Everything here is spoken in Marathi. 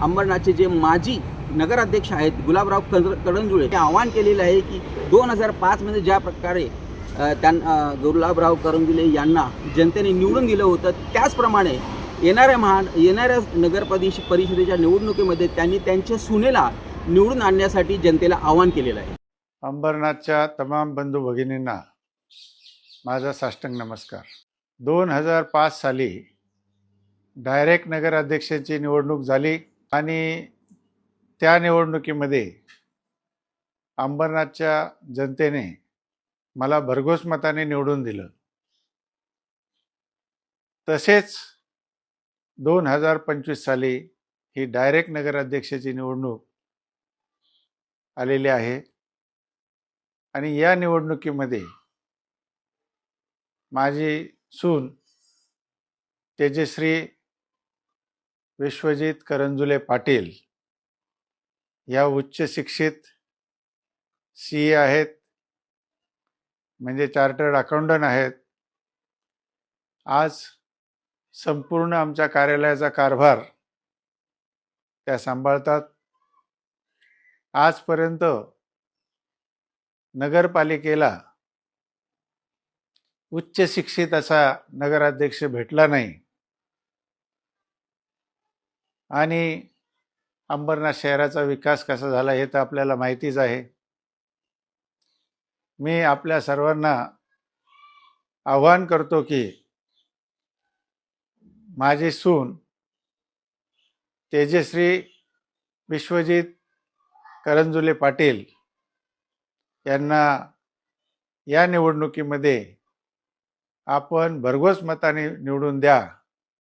अंबरनाथचे जे माजी नगराध्यक्ष आहेत गुलाबराव करंजुळे हे आवाहन केलेलं आहे की 2005 मध्ये ज्या प्रकारे गुलाबराव करंजुळे यांना जनतेने निवडून दिलं होतं, त्याचप्रमाणे येणाऱ्या नगर परिषदेच्या निवडणुकीमध्ये त्यांनी त्यांच्या सुनेला निवडून आणण्यासाठी जनतेला आवाहन केलेलं आहे. अंबरनाथच्या तमाम बंधू भगिनींना माझा साष्टांग नमस्कार. 2005 साली डायरेक्ट नगराध्यक्षाची निवडणूक झाली आणि त्या निवडणुकीमध्ये अंबरनाथच्या जनतेने मला भरघोस मताने निवडून दिलं. तसेच 2025 साली ही डायरेक्ट नगराध्यक्षाची निवडणूक आलेली आहे आणि या निवडणुकीमध्ये माझी सून तेजश्री विश्वजित करंजुले पाटील या उच्च शिक्षित CA आहेत, म्हणजे चार्टर्ड अकाउंटंट आहेत. आज संपूर्ण आमच्या कार्यालयाचा कारभार त्या सांभाळतात. आजपर्यंत नगरपालिकेला उच्च शिक्षित असा नगराध्यक्ष भेटला नाही आणि अंबरनाथ शहराचा विकास कसा झाला हे तर आपल्याला माहितीच आहे. मी आपल्या सर्वांना आवाहन करतो की माझी सून तेजश्री विश्वजित करंजुले पाटील यांना या निवडणुकीमध्ये आपण भरघोस मताने निवडून द्या